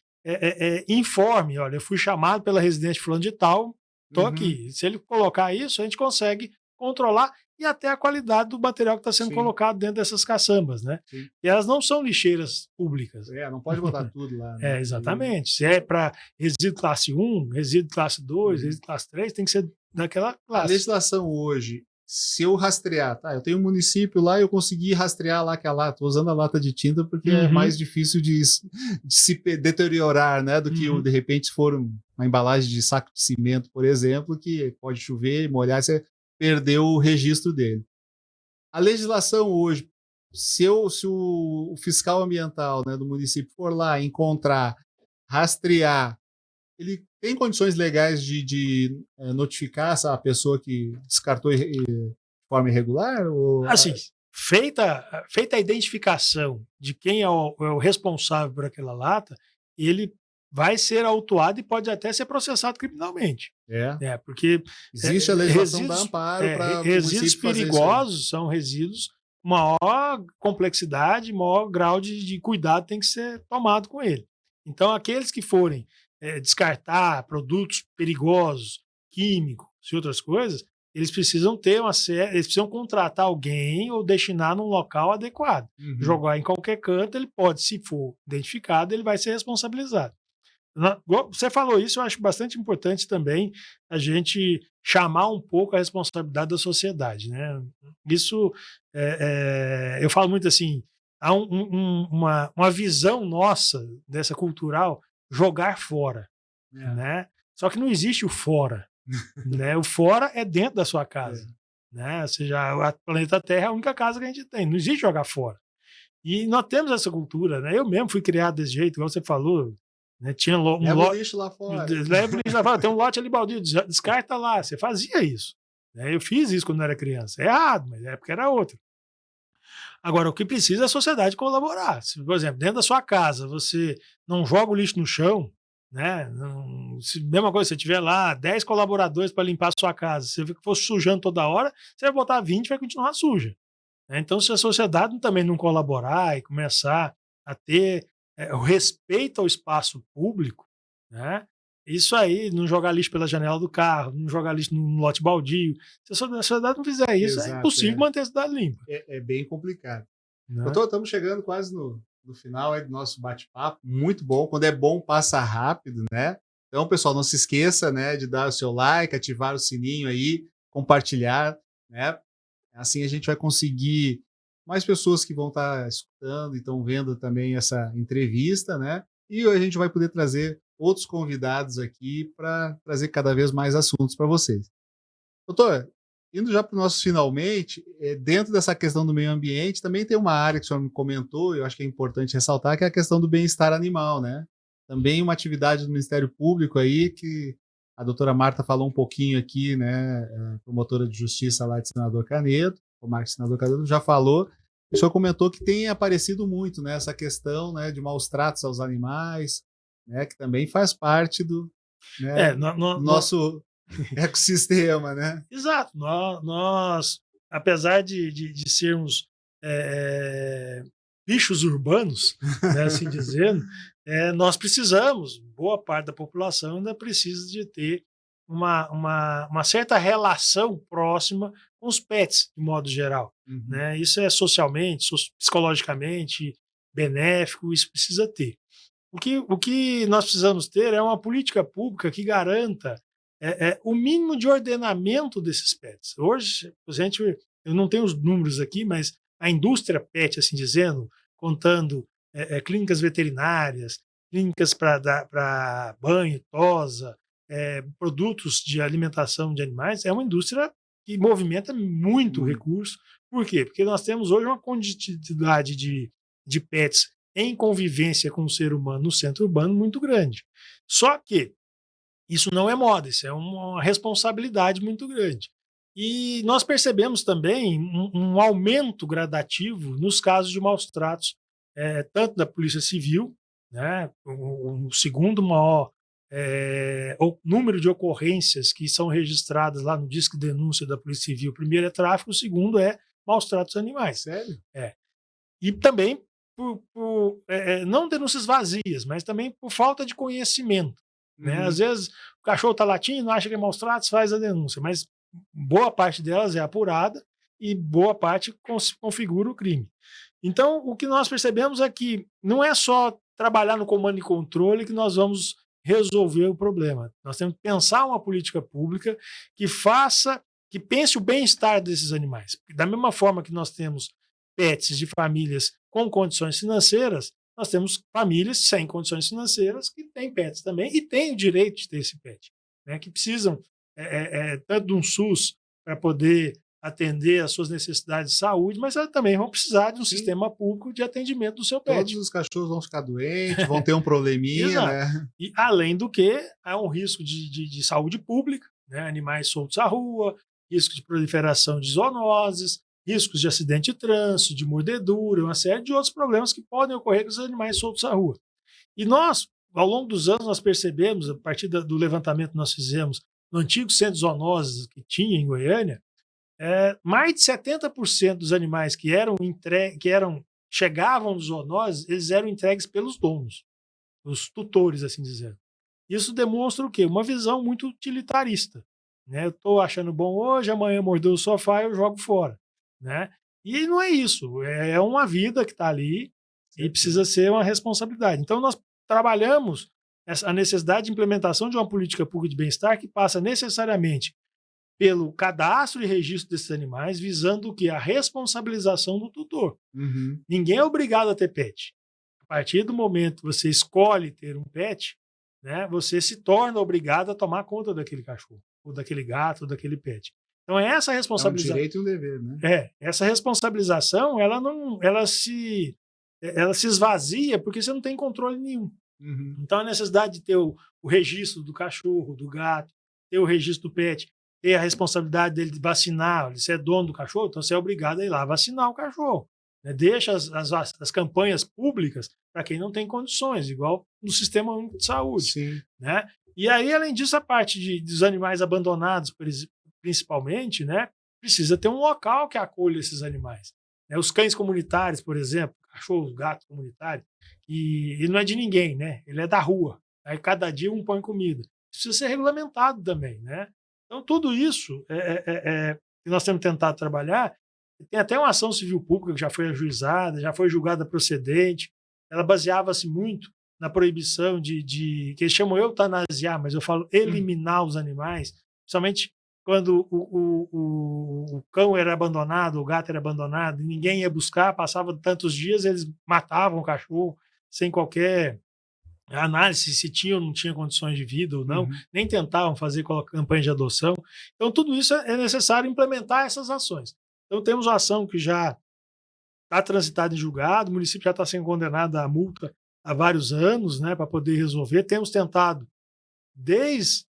informe, olha, eu fui chamado pela residente fulano de tal, estou Uhum. aqui. Se ele colocar isso, a gente consegue controlar e até a qualidade do material que está sendo Sim, colocado dentro dessas caçambas, né? sim. E elas não são lixeiras públicas. Não pode botar tudo lá, É, né? exatamente. Se é para resíduo classe 1, resíduo classe 2, Uhum. resíduo classe 3, tem que ser daquela A classe. legislação hoje, se eu rastrear, tá? Eu tenho um município lá e eu consegui rastrear lá que a lata, estou usando a lata de tinta porque é Uhum, mais difícil de se deteriorar, né? Do que uhum. de repente se for uma embalagem de saco de cimento, por exemplo, que pode chover, molhar, você perdeu o registro dele. A legislação hoje, se o fiscal ambiental, né, do município for lá encontrar, rastrear, ele tem condições legais de notificar essa pessoa que descartou de forma irregular? Ou, Assim, feita a identificação de quem é o responsável por aquela lata, ele vai ser autuado e pode até ser processado criminalmente. é, Porque existe a legislação da Amparo para o resíduos município fazer isso aí. perigosos são resíduos com maior complexidade, maior grau de cuidado tem que ser tomado com ele. Então, aqueles que forem descartar produtos perigosos, químicos e outras coisas, eles precisam ter eles precisam contratar alguém ou destinar num local adequado. Uhum. Jogar em qualquer canto, ele pode, se for identificado, ele vai ser responsabilizado. Você falou isso, eu acho bastante importante também a gente chamar um pouco a responsabilidade da sociedade, né? Isso, eu falo muito assim, há uma visão nossa dessa cultural jogar fora, É, né? Só que não existe o fora, né? O fora é dentro da sua é. casa, né? Ou seja, o planeta Terra é a única casa que a gente tem, não existe jogar fora. E nós temos essa cultura, né? Eu mesmo fui criado desse jeito, igual você falou, né? Tinha um Leva o lote, lixo lá fora. leva o lixo lá fora, tem um lote ali baldio, descarta lá. Você fazia isso, né? Eu fiz isso quando eu era criança. É errado, mas na época era outra. Agora, o que precisa é a sociedade colaborar. Se, por exemplo, dentro da sua casa você não joga o lixo no chão, né? Não, se, mesma coisa, se tiver lá 10 colaboradores para limpar a sua casa, você vê que for sujando toda hora, você vai botar 20 e vai continuar suja, né? Então, se a sociedade também não colaborar e começar a ter o respeito ao espaço público, né? Isso aí, não jogar lixo pela janela do carro, não jogar lixo no lote baldio. Se a sociedade não fizer isso, é Exato, impossível manter a cidade limpa. é bem complicado. Né? Doutor, estamos chegando quase no final aí do nosso bate-papo. Muito bom. Quando é bom, passa rápido, né? Então, pessoal, não se esqueça, né, de dar o seu like, ativar o sininho aí, compartilhar, né? Assim a gente vai conseguir mais pessoas que vão estar escutando e estão vendo também essa entrevista, né? E a gente vai poder trazer outros convidados aqui para trazer cada vez mais assuntos para vocês. Doutor, indo já para o nosso finalmente, dentro dessa questão do meio ambiente, também tem uma área que o senhor me comentou, e eu acho que é importante ressaltar, que é a questão do bem-estar animal, né? Também uma atividade do Ministério Público aí, que a doutora Marta falou um pouquinho aqui, né? Promotora de justiça lá de Senador Canedo, o Marcos Senador Canedo já falou, o senhor comentou que tem aparecido muito, né? Essa questão, né, de maus tratos aos animais, né? Que também faz parte do, né, É, nosso ecossistema, né? exato. Nós, apesar de sermos bichos urbanos, né, assim dizendo, nós precisamos, boa parte da população ainda precisa de ter uma certa relação próxima com os pets, de modo geral. Uhum. Né? Isso é socialmente, psicologicamente benéfico, isso precisa ter. O que nós precisamos ter é uma política pública que garanta o mínimo de ordenamento desses pets. Hoje, eu não tenho os números aqui, mas a indústria pet, assim dizendo, contando clínicas veterinárias, clínicas para banho, tosa, produtos de alimentação de animais, é uma indústria que movimenta muito Muito. recurso. Por quê? Porque nós temos hoje uma quantidade de pets em convivência com o ser humano no centro urbano muito grande. Só que isso não é moda, isso é uma responsabilidade muito grande. E nós percebemos também um aumento gradativo nos casos de maus tratos, tanto da Polícia Civil, né, o segundo maior o número de ocorrências que são registradas lá no Disque Denúncia da Polícia Civil. O primeiro é tráfico, o segundo é maus tratos animais. Sério? E também não denúncias vazias, mas também por falta de conhecimento. Né? Às vezes o cachorro está latindo, acha que é maus tratos, faz a denúncia, mas boa parte delas é apurada e boa parte configura o crime. Então, o que nós percebemos é que não é só trabalhar no comando e controle que nós vamos resolver o problema. Nós temos que pensar uma política pública que pense o bem-estar desses animais. Da mesma forma que nós temos pets de famílias com condições financeiras, nós temos famílias sem condições financeiras que têm pets também e têm o direito de ter esse pet, né, que precisam tanto de um SUS para poder atender às suas necessidades de saúde, mas elas também vão precisar de um sistema público de atendimento do seu pet. Todos os cachorros vão ficar doentes, vão ter um probleminha, né? E, além do que, há um risco de saúde pública, né? Animais soltos à rua, risco de proliferação de zoonoses, riscos de acidente de trânsito, de mordedura, uma série de outros problemas que podem ocorrer com os animais soltos à rua. E nós, ao longo dos anos, nós percebemos, a partir do levantamento que nós fizemos no antigo centro de zoonoses que tinha em Goiânia, mais de 70% dos animais que chegavam nos zoonoses, eles eram entregues pelos donos, os tutores, assim dizendo. Isso demonstra o quê? Uma visão muito utilitarista. Né? Eu estou achando bom hoje, amanhã mordeu o sofá e eu jogo fora. Né? E não é isso, é uma vida que está ali e precisa ser uma responsabilidade. Então, nós trabalhamos a necessidade de implementação de uma política pública de bem-estar que passa necessariamente pelo cadastro e registro desses animais, visando o que? A responsabilização do tutor. Ninguém é obrigado a ter pet. A partir do momento que você escolhe ter um pet, né, você se torna obrigado a tomar conta daquele cachorro, ou daquele gato, ou daquele pet. Então, essa responsabilização. É um direito e um dever, né? Essa responsabilização, ela se esvazia porque você não tem controle nenhum. Então, a necessidade de ter o registro do cachorro, do gato, ter o registro do pet, ter a responsabilidade dele de vacinar, se é dono do cachorro, então você é obrigado a ir lá vacinar o cachorro. Né? Deixa as campanhas públicas para quem não tem condições, igual no Sistema Único de Saúde. Sim. Né? E aí, além disso, a parte dos animais abandonados, principalmente, né, precisa ter um local que acolha esses animais. Né? Os cães comunitários, por exemplo, cachorros, gatos comunitários, e ele não é de ninguém, né? Ele é da rua. Aí cada dia um põe comida. Isso precisa ser regulamentado também, né? Então, tudo isso que nós temos tentado trabalhar. Tem até uma ação civil pública que já foi ajuizada, já foi julgada procedente. Ela baseava-se muito na proibição que eles chamam eutanasiar, mas eu falo eliminar os animais, principalmente quando o cão era abandonado, o gato era abandonado, e ninguém ia buscar, passava tantos dias, eles matavam o cachorro sem qualquer análise se tinha ou não tinha condições de vida ou não, nem tentavam fazer campanha de adoção. Então, tudo isso é necessário implementar essas ações. Então, temos uma ação que já está transitada em julgado, o município já está sendo condenado à multa há vários anos, né, para poder resolver. Temos tentado, desde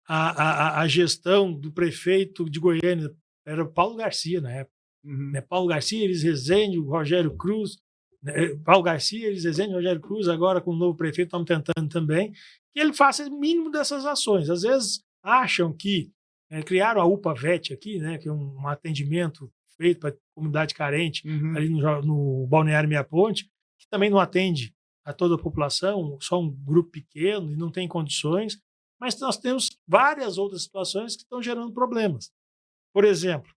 a gestão do prefeito de Goiânia, era o Paulo Garcia na época, né, Paulo Garcia, Elis Rezende, o Rogério Cruz, Paulo Garcia, Elis Rezende, Rogério Cruz, agora com o novo prefeito estamos tentando também, que ele faça o mínimo dessas ações. Às vezes acham que criaram a UPA-VET aqui, né, que é um atendimento feito para comunidade carente, ali no Balneário Meia Ponte, que também não atende a toda a população, só um grupo pequeno e não tem condições, mas nós temos várias outras situações que estão gerando problemas. Por exemplo,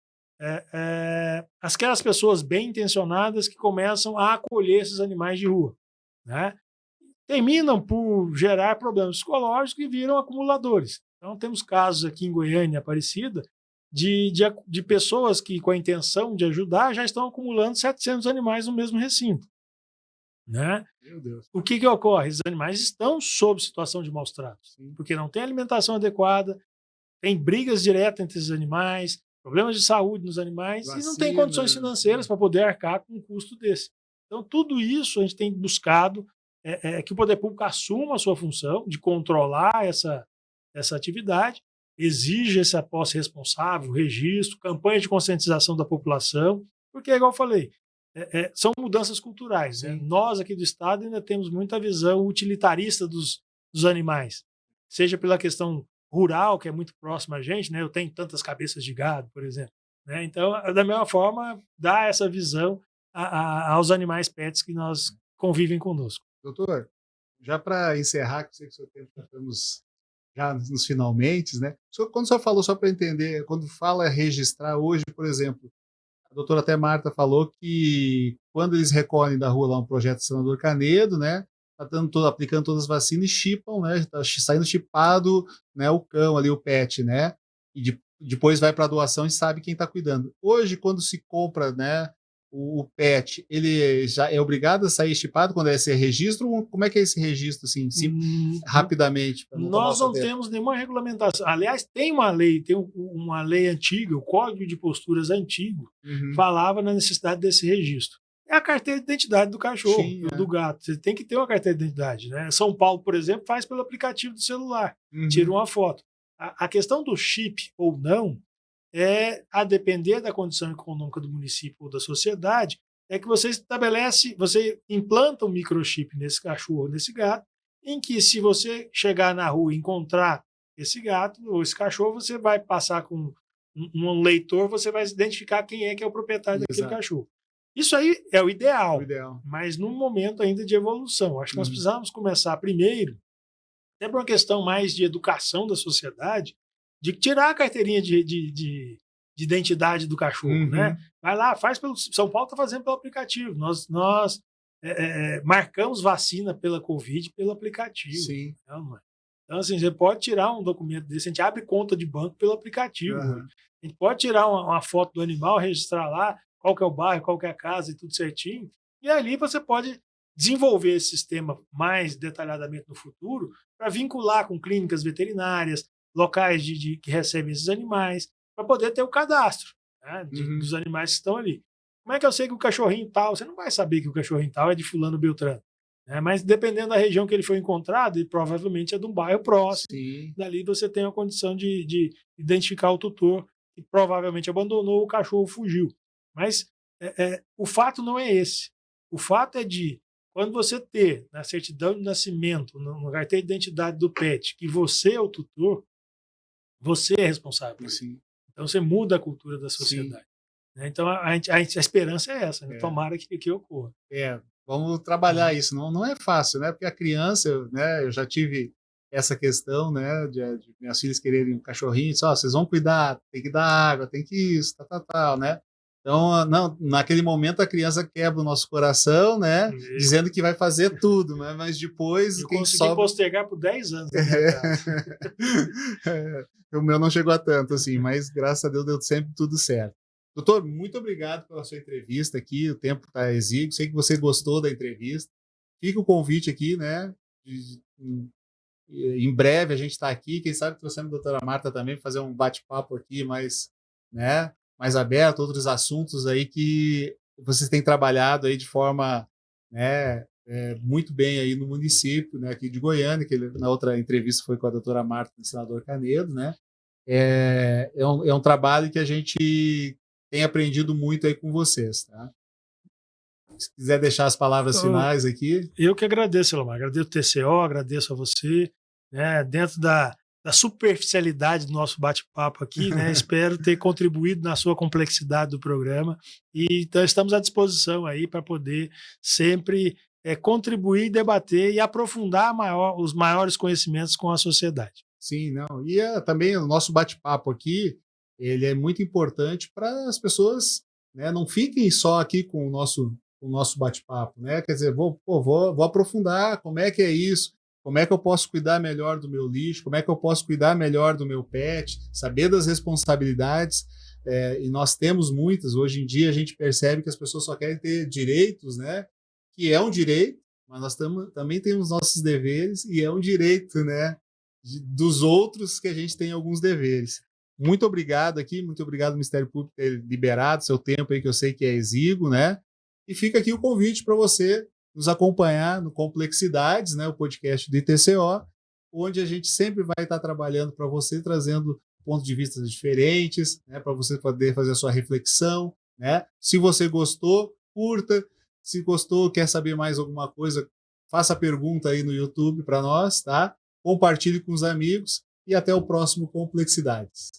aquelas pessoas bem intencionadas que começam a acolher esses animais de rua, né? Terminam por gerar problemas psicológicos e viram acumuladores. Então, temos casos aqui em Goiânia, Aparecida, de pessoas que, com a intenção de ajudar, já estão acumulando 700 animais no mesmo recinto. Né? Meu Deus. O que ocorre? Os animais estão sob situação de maus tratos, porque não tem alimentação adequada, tem brigas diretas entre esses animais, problemas de saúde nos animais, e não tem condições financeiras para poder arcar com um custo desse. Então, tudo isso a gente tem buscado que o poder público assuma a sua função de controlar essa atividade, exige essa posse responsável, registro, campanha de conscientização da população, porque, igual eu falei, são mudanças culturais. Né? Nós, aqui do Estado, ainda temos muita visão utilitarista dos dos animais, seja pela questão rural, que é muito próxima a gente, né? Eu tenho tantas cabeças de gado, por exemplo, né? Então, da mesma forma, dá essa visão aos animais pets que nós convivem conosco. Doutor, já para encerrar, que eu sei que o seu tempo já estamos já nos finalmente, né? Quando o senhor falou, só para entender, quando fala registrar hoje, por exemplo, a doutora até Marta falou que quando eles recolhem da rua lá um projeto do senador Canedo, né? Tá aplicando todas as vacinas e chipam, né? Tá saindo chipado, né? O cão ali, o pet, né? E depois vai para a doação e sabe quem está cuidando. Hoje, quando se compra, né? O pet, ele já é obrigado a sair chipado quando é esse registro? Como é que é esse registro, assim, rapidamente? Nós não temos nenhuma regulamentação. Aliás, tem uma lei, uma lei antiga, o Código de Posturas antigo, falava na necessidade desse registro. É a carteira de identidade do cachorro, Sim, do gato. Você tem que ter uma carteira de identidade, né? São Paulo, por exemplo, faz pelo aplicativo do celular, tira uma foto. A questão do chip ou não é, a depender da condição econômica do município ou da sociedade, é que você você implanta um microchip nesse cachorro, nesse gato, em que se você chegar na rua e encontrar esse gato ou esse cachorro, você vai passar com um leitor, você vai identificar quem é que é o proprietário daquele cachorro. Isso aí é o ideal, mas num momento ainda de evolução. Acho que nós precisamos começar primeiro, até por uma questão mais de educação da sociedade, de tirar a carteirinha de identidade do cachorro, né? Vai lá, faz pelo... São Paulo está fazendo pelo aplicativo. Nós marcamos vacina pela Covid pelo aplicativo. Sim. Então, assim, você pode tirar um documento desse, a gente abre conta de banco pelo aplicativo. A gente pode tirar uma foto do animal, registrar lá qual que é o bairro, qual que é a casa e tudo certinho. E ali você pode desenvolver esse sistema mais detalhadamente no futuro para vincular com clínicas veterinárias, locais que recebem esses animais, para poder ter o cadastro, né, dos animais que estão ali. Como é que eu sei que o cachorrinho tal? Você não vai saber que o cachorrinho tal é de fulano Beltrano, né? Mas dependendo da região que ele foi encontrado, ele provavelmente é de um bairro próximo. Sim. Dali você tem a condição de identificar o tutor que provavelmente abandonou, o cachorro fugiu. Mas o fato não é esse. O fato é de, quando você ter na certidão de nascimento, no carteira de identidade do pet, que você é o tutor, você é responsável. Sim. Então você muda a cultura da sociedade. Né? Então a esperança é essa, né? Tomara que ocorra. Vamos trabalhar isso. Não é fácil, né? Porque a criança, né? Eu já tive essa questão, né? De minhas filhas quererem um cachorrinho, só vocês vão cuidar, tem que dar água, tem que isso, tal, né? Então, não, naquele momento a criança quebra o nosso coração, né? Dizendo que vai fazer tudo, né? Mas depois... Eu consegui postergar por 10 anos. O meu não chegou a tanto, assim, mas graças a Deus deu sempre tudo certo. Doutor, muito obrigado pela sua entrevista aqui, o tempo está exíguo, sei que você gostou da entrevista. Fica o convite aqui, né? Em breve a gente está aqui, quem sabe trouxemos a doutora Marta também para fazer um bate-papo aqui mais, né, mais aberto, outros assuntos aí que vocês têm trabalhado aí de forma, né, muito bem aí no município, né, aqui de Goiânia, que na outra entrevista foi com a doutora Marta, do senador Canedo, né? É um trabalho que a gente tem aprendido muito aí com vocês, tá? Se quiser deixar as palavras finais aqui. Eu que agradeço, Elomar. Agradeço o TCO, agradeço a você, né? Dentro da superficialidade do nosso bate-papo aqui, né? Espero ter contribuído na sua complexidade do programa. E então estamos à disposição aí para poder sempre contribuir, debater e aprofundar os maiores conhecimentos com a sociedade. Sim, não. E também o nosso bate-papo aqui, ele é muito importante para as pessoas, né, não fiquem só aqui com o nosso bate-papo, né? Quer dizer, vou aprofundar como é que é isso, como é que eu posso cuidar melhor do meu lixo, como é que eu posso cuidar melhor do meu pet, saber das responsabilidades, e nós temos muitas. Hoje em dia a gente percebe que as pessoas só querem ter direitos, né? Que é um direito, mas nós também temos nossos deveres e é um direito, né? Dos outros que a gente tem alguns deveres. Muito obrigado aqui, muito obrigado ao Ministério Público por ter liberado seu tempo aí, que eu sei que é exíguo, né? E fica aqui o convite para você nos acompanhar no Complexidades, né? O podcast do ITCO, onde a gente sempre vai estar trabalhando para você, trazendo pontos de vista diferentes, né? Para você poder fazer a sua reflexão, né? Se você gostou, curta. Se gostou, quer saber mais alguma coisa, faça a pergunta aí no YouTube para nós, tá? compartilhe com os amigos e até o próximo Complexidades.